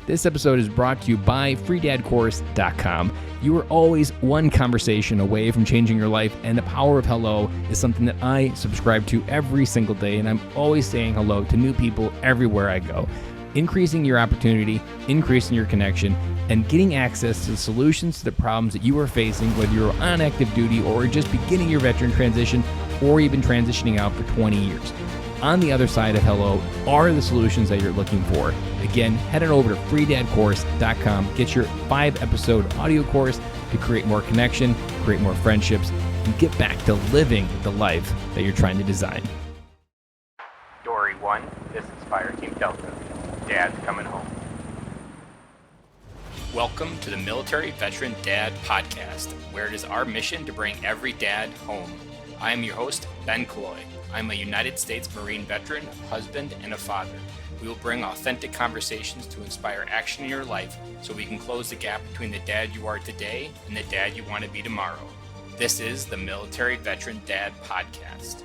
This episode is brought to you by freedadcourse.com. You are always one conversation away from changing your life, and the power of hello is something that I subscribe to every single day, and I'm always saying hello to new people everywhere I go. Increasing your opportunity, increasing your connection, and getting access to solutions to the problems that you are facing, whether you're on active duty or just beginning your veteran transition, or you've been transitioning out for 20 years. On the other side of hello are the solutions that you're looking for. Again, head on over to freedadcourse.com. Get your 5-episode audio course to create more connection, create more friendships, and get back to living the life that you're trying to design. Dory 1, this is Fire Team Delta. Dad's coming home. Welcome to the Military Veteran Dad Podcast, where it is our mission to bring every dad home. I am your host, Ben Killoy. I'm a United States Marine veteran, husband, and a father. We will bring authentic conversations to inspire action in your life so we can close the gap between the dad you are today and the dad you want to be tomorrow. This is the Military Veteran Dad Podcast.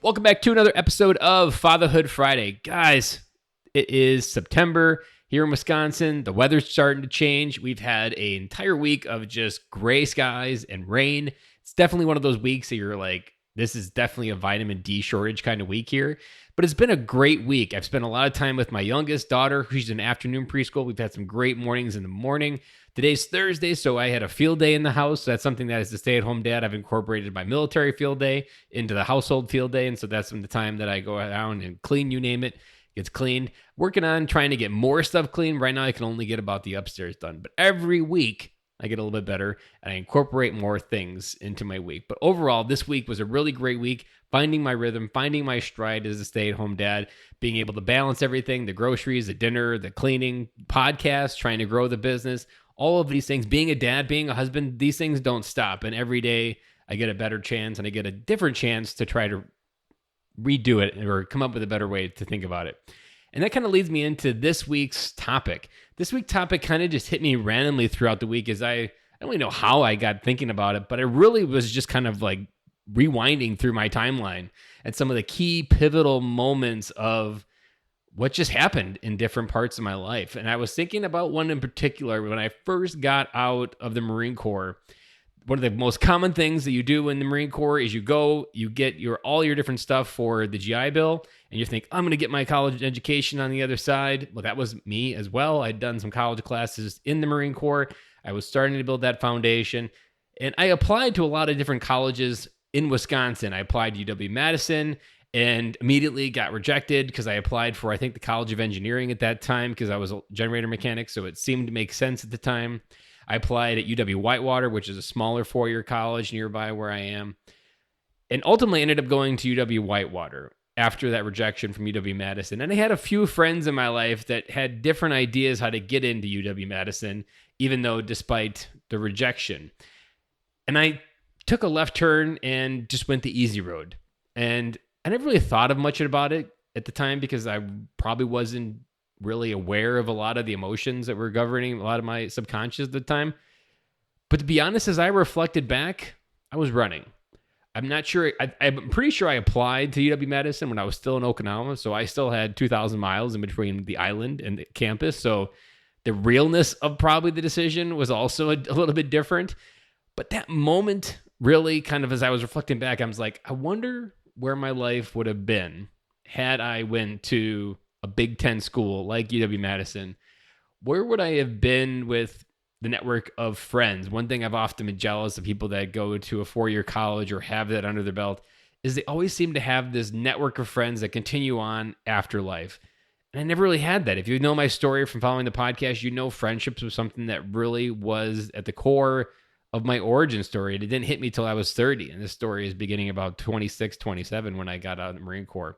Welcome back to another episode of Fatherhood Friday. Guys, it is September here in Wisconsin. The weather's starting to change. We've had an entire week of just gray skies and rain. It's definitely one of those weeks that you're like, this is definitely a vitamin D shortage kind of week here. But it's been a great week. I've spent a lot of time with my youngest daughter. She's in afternoon preschool. We've had some great mornings in the morning. Today's Thursday, so I had a field day in the house. So that's something that as a stay-at-home dad, I've incorporated my military field day into the household field day. And so that's the time that I go around and clean, you name it, gets cleaned. Working on trying to get more stuff clean. Right now, I can only get about the upstairs done. But every week, I get a little bit better, and I incorporate more things into my week. But overall, this week was a really great week, finding my rhythm, finding my stride as a stay-at-home dad, being able to balance everything, the groceries, the dinner, the cleaning, podcasts, trying to grow the business, all of these things. Being a dad, being a husband, these things don't stop. And every day, I get a better chance, and I get a different chance to try to redo it or come up with a better way to think about it. And that kind of leads me into this week's topic. This week's topic kind of just hit me randomly throughout the week as I don't really know how I got thinking about it, but I really was just kind of like rewinding through my timeline at some of the key pivotal moments of what just happened in different parts of my life. And I was thinking about one in particular when I first got out of the Marine Corps. One of the most common things that you do in the Marine Corps is you go, you get all your different stuff for the GI Bill, and you think, I'm going to get my college education on the other side. Well, that was me as well. I'd done some college classes in the Marine Corps. I was starting to build that foundation, and I applied to a lot of different colleges in Wisconsin. I applied to UW-Madison and immediately got rejected because I applied for, I think, the College of Engineering at that time because I was a generator mechanic, so it seemed to make sense at the time. I applied at UW-Whitewater, which is a smaller four-year college nearby where I am, and ultimately ended up going to UW-Whitewater after that rejection from UW-Madison. And I had a few friends in my life that had different ideas how to get into UW-Madison, even though despite the rejection. And I took a left turn and just went the easy road. And I never really thought of much about it at the time because I probably wasn't really aware of a lot of the emotions that were governing a lot of my subconscious at the time. But to be honest, as I reflected back, I was running. I'm not sure. I'm pretty sure I applied to UW-Madison when I was still in Okinawa. So I still had 2,000 miles in between the island and the campus. So the realness of probably the decision was also a little bit different. But that moment really kind of, as I was reflecting back, I was like, I wonder where my life would have been had I went to a Big Ten school like UW-Madison. Where would I have been with the network of friends? One thing I've often been jealous of people that go to a four-year college or have that under their belt is they always seem to have this network of friends that continue on after life. And I never really had that. If you know my story from following the podcast, you know friendships was something that really was at the core of my origin story. And it didn't hit me till I was 30. And this story is beginning about 26, 27 when I got out of the Marine Corps.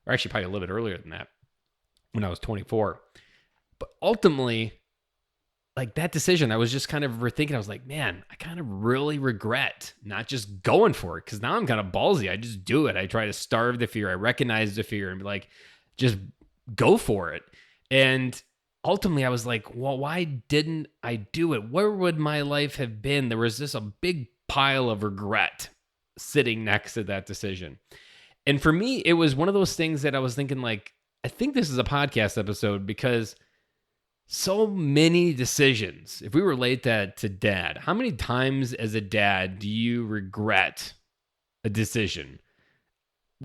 Or actually probably a little bit earlier than that, when I was 24. But ultimately, like that decision, I was just kind of rethinking. I was like, man, I kind of really regret not just going for it, because now I'm kind of ballsy. I just do it. I try to starve the fear. I recognize the fear and be like, just go for it. And ultimately, I was like, well, why didn't I do it? Where would my life have been? There was just a big pile of regret sitting next to that decision. And for me, it was one of those things that I was thinking like, I think this is a podcast episode because so many decisions. If we relate that to dad, how many times as a dad do you regret a decision?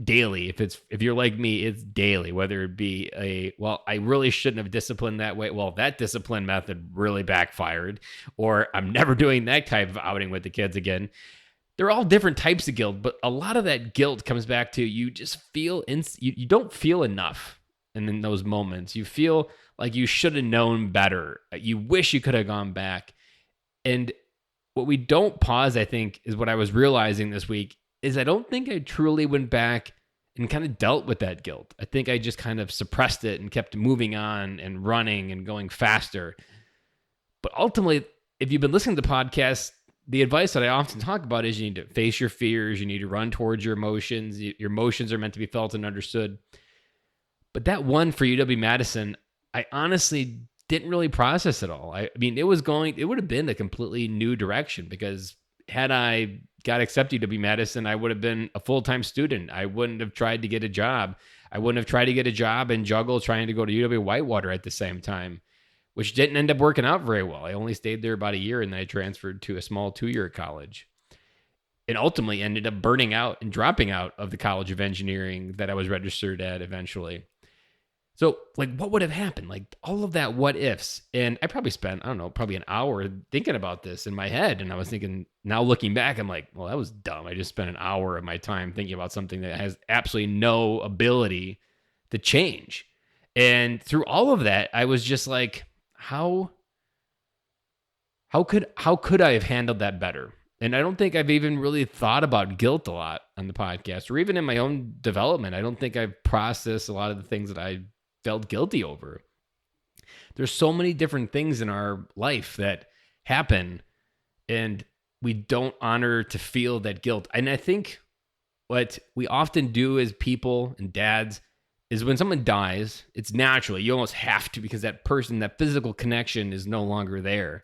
Daily. If you're like me, it's daily, whether it be I really shouldn't have disciplined that way. Well, that discipline method really backfired, or I'm never doing that type of outing with the kids again. They're all different types of guilt, but a lot of that guilt comes back to you just feel you don't feel enough. And in those moments, you feel like you should have known better. You wish you could have gone back. And what we don't pause, I think, is what I was realizing this week is I don't think I truly went back and kind of dealt with that guilt. I think I just kind of suppressed it and kept moving on and running and going faster. But ultimately, if you've been listening to the podcast, the advice that I often talk about is you need to face your fears. You need to run towards your emotions. Your emotions are meant to be felt and understood. But that one for UW-Madison, I honestly didn't really process at all. I mean, it would have been a completely new direction because had I got accepted to UW-Madison, I would have been a full-time student. I wouldn't have tried to get a job. I wouldn't have tried to get a job and juggle trying to go to UW-Whitewater at the same time, which didn't end up working out very well. I only stayed there about a year and then I transferred to a small 2-year college and ultimately ended up burning out and dropping out of the College of Engineering that I was registered at eventually. So, what would have happened? All of that what ifs. And I probably spent, I don't know, probably an hour thinking about this in my head. And I was thinking, now looking back, I'm like, well, that was dumb. I just spent an hour of my time thinking about something that has absolutely no ability to change. And through all of that, I was just like, how could I have handled that better? And I don't think I've even really thought about guilt a lot on the podcast or even in my own development. I don't think I've processed a lot of the things that I felt guilty over. There's so many different things in our life that happen and we don't honor to feel that guilt. And I think what we often do as people and dads is when someone dies, it's natural. You almost have to because that person, that physical connection is no longer there.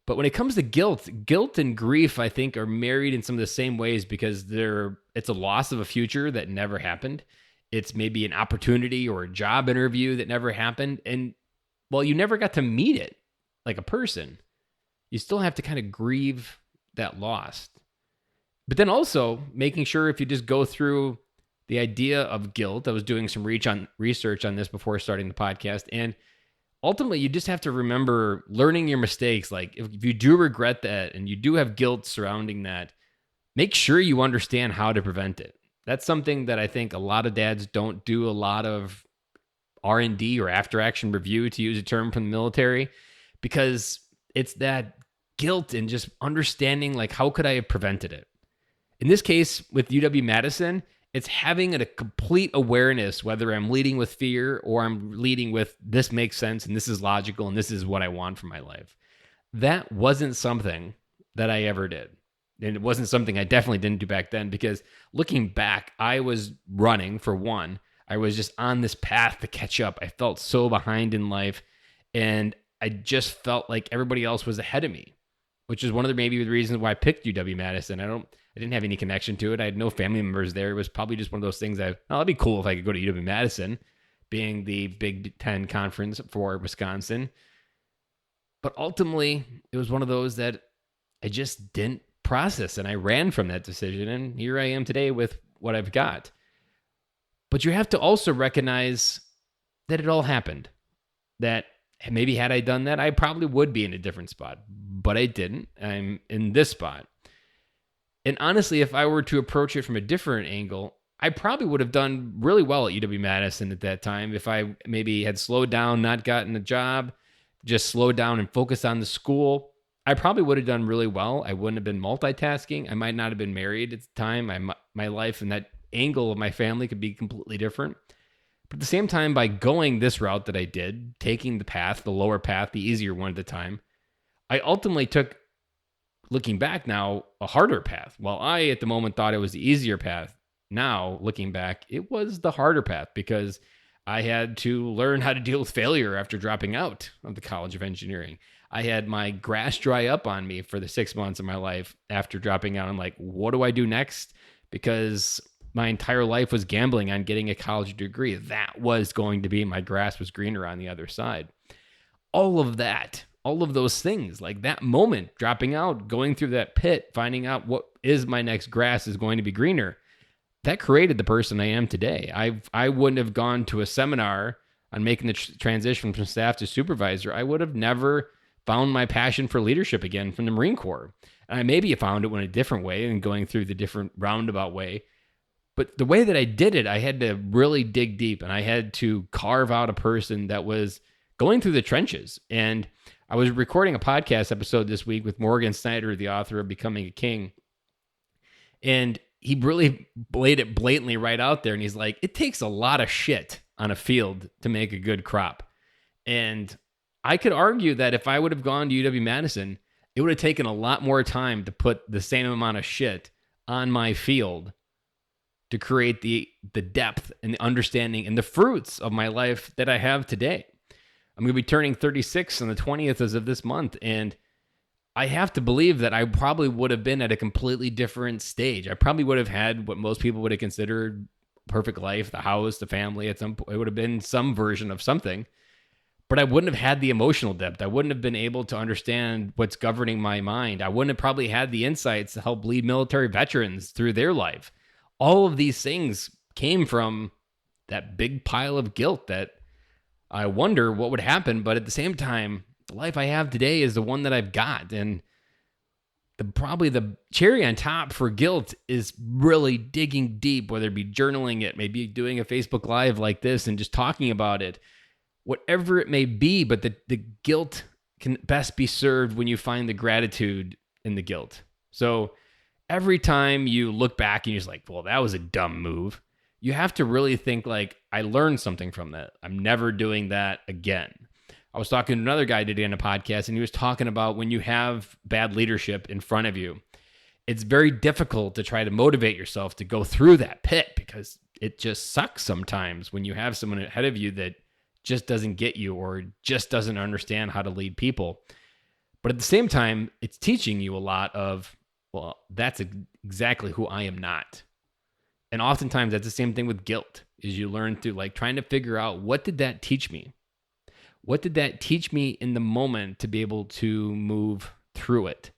But when it comes to guilt and grief, I think, are married in some of the same ways because it's a loss of a future that never happened. It's maybe an opportunity or a job interview that never happened. And well, you never got to meet it like a person. You still have to kind of grieve that loss. But then also making sure if you just go through the idea of guilt, I was doing some research on this before starting the podcast. And ultimately, you just have to remember learning your mistakes. Like if you do regret that and you do have guilt surrounding that, make sure you understand how to prevent it. That's something that I think a lot of dads don't do a lot of R&D or after action review, to use a term from the military, because it's that guilt and just understanding how could I have prevented it? In this case with UW-Madison, it's having a complete awareness whether I'm leading with fear or I'm leading with this makes sense and this is logical and this is what I want for my life. That wasn't something that I ever did. And it wasn't something I definitely didn't do back then because looking back, I was running for one. I was just on this path to catch up. I felt so behind in life and I just felt like everybody else was ahead of me, which is one of the maybe the reasons why I picked UW-Madison. I didn't have any connection to it. I had no family members there. It was probably just one of those things that'd be cool if I could go to UW-Madison, being the Big Ten conference for Wisconsin. But ultimately, it was one of those that I just didn't process, and I ran from that decision, and here I am today with what I've got. But you have to also recognize that it all happened, that maybe had I done that, I probably would be in a different spot, but I didn't. I'm in this spot. And honestly, if I were to approach it from a different angle, I probably would have done really well at UW-Madison at that time. If I maybe had slowed down, not gotten a job, just slowed down and focused on the school, I probably would have done really well. I wouldn't have been multitasking. I might not have been married at the time. My life and that angle of my family could be completely different. But at the same time, by going this route that I did, taking the lower path, the easier one at the time, I ultimately took, looking back now, a harder path. While I, at the moment, thought it was the easier path, now, looking back, it was the harder path because I had to learn how to deal with failure after dropping out of the College of Engineering. I had my grass dry up on me for the 6 months of my life after dropping out. I'm like, what do I do next? Because my entire life was gambling on getting a college degree. That was going to be my grass was greener on the other side. All of that, all of those things, like that moment, dropping out, going through that pit, finding out what is my next grass is going to be greener, that created the person I am today. I wouldn't have gone to a seminar on making the transition from staff to supervisor. I would have never found my passion for leadership again from the Marine Corps. And I maybe found it in a different way and going through the different roundabout way. But the way that I did it, I had to really dig deep, and I had to carve out a person that was going through the trenches. And I was recording a podcast episode this week with Morgan Snyder, the author of Becoming a King. And he really laid it blatantly right out there. And he's like, it takes a lot of shit on a field to make a good crop. And I could argue that if I would have gone to UW-Madison, it would have taken a lot more time to put the same amount of shit on my field to create the depth and the understanding and the fruits of my life that I have today. I'm going to be turning 36 on the 20th of this month, and I have to believe that I probably would have been at a completely different stage. I probably would have had what most people would have considered perfect life, the house, the family. It would have been some version of something, but I wouldn't have had the emotional depth. I wouldn't have been able to understand what's governing my mind. I wouldn't have probably had the insights to help lead military veterans through their life. All of these things came from that big pile of guilt that I wonder what would happen. But at the same time, the life I have today is the one that I've got. And probably the cherry on top for guilt is really digging deep, whether it be journaling it, maybe doing a Facebook Live like this and just talking about it, whatever it may be. But the guilt can best be served when you find the gratitude in the guilt. So every time you look back and you're just like, well, that was a dumb move, you have to really think like, I learned something from that. I'm never doing that again. I was talking to another guy today on a podcast, and he was talking about when you have bad leadership in front of you, it's very difficult to try to motivate yourself to go through that pit because it just sucks sometimes when you have someone ahead of you that just doesn't get you or just doesn't understand how to lead people. But at the same time, it's teaching you a lot of, well, that's exactly who I am not. And oftentimes that's the same thing with guilt, is you learn through like trying to figure out, what did that teach me? What did that teach me in the moment to be able to move through it?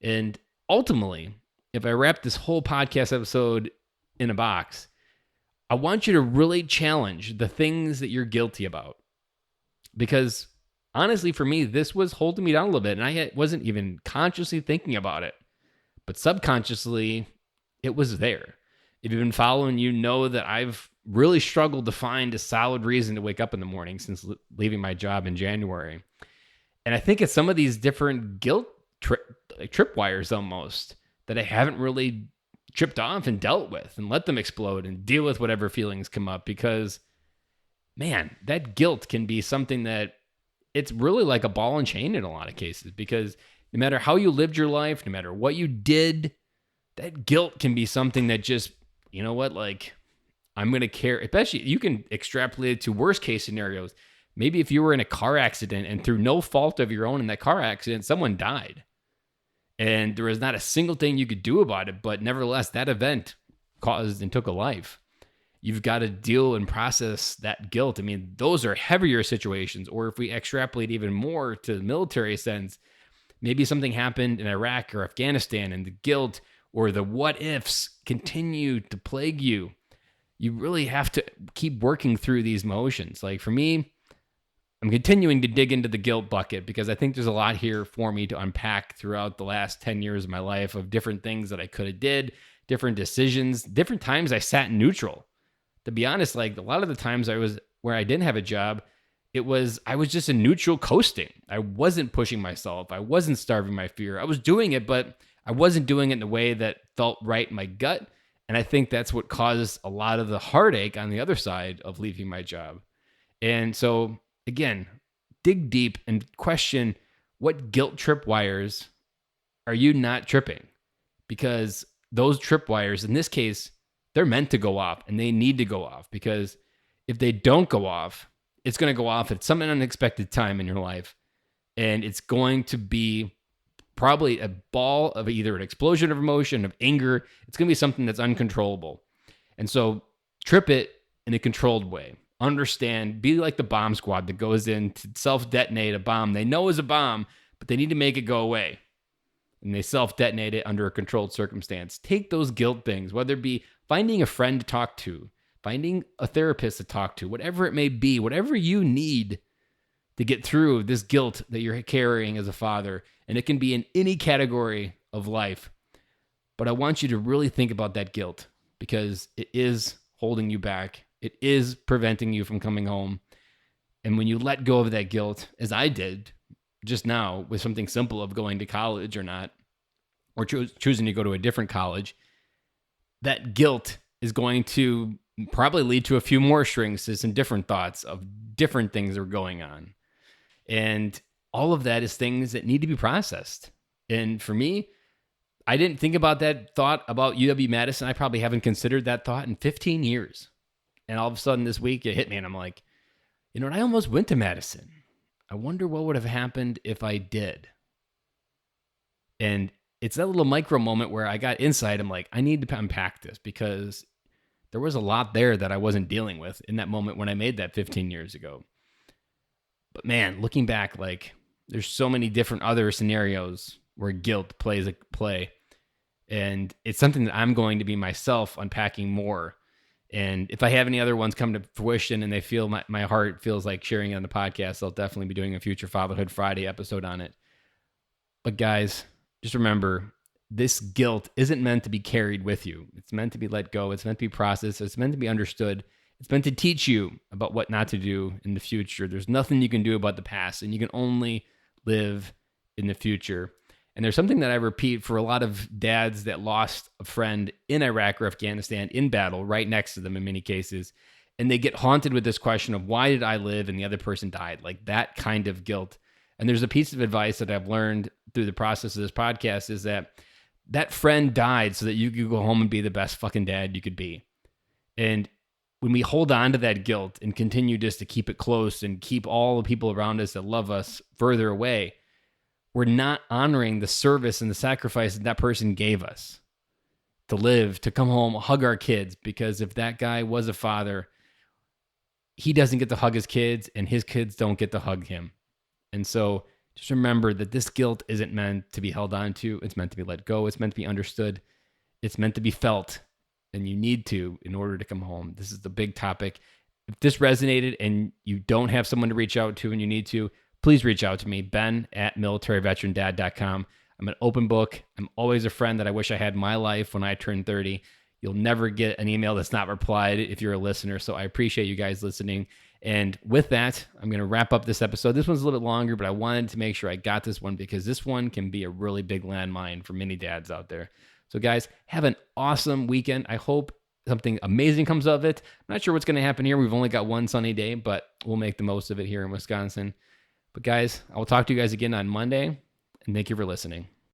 And ultimately, if I wrap this whole podcast episode in a box, I want you to really challenge the things that you're guilty about. Because honestly, for me, this was holding me down a little bit, and I wasn't even consciously thinking about it. But subconsciously, it was there. If you've been following, you know that I've really struggled to find a solid reason to wake up in the morning since leaving my job in January. And I think it's some of these different guilt tripwires almost that I haven't really tripped off and dealt with and let them explode and deal with whatever feelings come up, because, man, that guilt can be something that it's really like a ball and chain in a lot of cases, because no matter how you lived your life, no matter what you did, that guilt can be something that just, you know what, like, I'm going to care. Especially, you can extrapolate it to worst case scenarios. Maybe if you were in a car accident and through no fault of your own in that car accident, someone died and there was not a single thing you could do about it, but nevertheless, that event caused and took a life. You've got to deal and process that guilt. I mean, those are heavier situations. Or if we extrapolate even more to the military sense, maybe something happened in Iraq or Afghanistan and the guilt or the what ifs continue to plague you. You really have to keep working through these motions. Like for me, I'm continuing to dig into the guilt bucket because I think there's a lot here for me to unpack throughout the last 10 years of my life of different things that I could have did, different decisions, different times I sat in neutral. To be honest, like a lot of the times I was where I didn't have a job, I was just in neutral coasting. I wasn't pushing myself. I wasn't starving my fear. I was doing it, but I wasn't doing it in a way that felt right in my gut. And I think that's what caused a lot of the heartache on the other side of leaving my job. And so, again, dig deep and question, what guilt tripwires are you not tripping? Because those tripwires, in this case, they're meant to go off and they need to go off, because if they don't go off, it's going to go off at some unexpected time in your life. And it's going to be probably a ball of either an explosion of emotion, of anger. It's going to be something that's uncontrollable. And so trip it in a controlled way. Understand, be like the bomb squad that goes in to self-detonate a bomb they know is a bomb, but they need to make it go away. And they self-detonate it under a controlled circumstance. Take those guilt things, whether it be finding a friend to talk to, finding a therapist to talk to, whatever it may be, whatever you need to get through this guilt that you're carrying as a father. And it can be in any category of life. But I want you to really think about that guilt because it is holding you back. It is preventing you from coming home. And when you let go of that guilt, as I did just now with something simple of going to college or not, or choosing to go to a different college, that guilt is going to probably lead to a few more strings to some different thoughts of different things that are going on. And all of that is things that need to be processed. And for me, I didn't think about that thought about UW-Madison. I probably haven't considered that thought in 15 years. And all of a sudden this week it hit me and I'm like, you know what? I almost went to Madison. I wonder what would have happened if I did. And it's that little micro moment where I got insight. I'm like, I need to unpack this because there was a lot there that I wasn't dealing with in that moment when I made that 15 years ago. But man, looking back, like there's so many different other scenarios where guilt plays a play. And it's something that I'm going to be myself unpacking more. And if I have any other ones come to fruition and they feel my heart feels like sharing it on the podcast, I'll definitely be doing a future Fatherhood Friday episode on it. But guys, just remember, this guilt isn't meant to be carried with you. It's meant to be let go. It's meant to be processed. It's meant to be understood. It's meant to teach you about what not to do in the future. There's nothing you can do about the past, and you can only live in the future. And there's something that I repeat for a lot of dads that lost a friend in Iraq or Afghanistan in battle right next to them in many cases. And they get haunted with this question of why did I live and the other person died? Like that kind of guilt. And there's a piece of advice that I've learned through the process of this podcast is that friend died so that you could go home and be the best fucking dad you could be. And when we hold on to that guilt and continue just to keep it close and keep all the people around us that love us further away, we're not honoring the service and the sacrifice that person gave us to live, to come home, hug our kids. Because if that guy was a father, he doesn't get to hug his kids and his kids don't get to hug him. And so just remember that this guilt isn't meant to be held on to. It's meant to be let go. It's meant to be understood. It's meant to be felt. And you need to in order to come home. This is the big topic. If this resonated and you don't have someone to reach out to and you need to, please reach out to me, ben@militaryveterandad.com. I'm an open book. I'm always a friend that I wish I had in my life when I turned 30. You'll never get an email that's not replied if you're a listener. So I appreciate you guys listening. And with that, I'm going to wrap up this episode. This one's a little bit longer, but I wanted to make sure I got this one because this one can be a really big landmine for many dads out there. So guys, have an awesome weekend. I hope something amazing comes of it. I'm not sure what's going to happen here. We've only got one sunny day, but we'll make the most of it here in Wisconsin. But guys, I will talk to you guys again on Monday, and thank you for listening.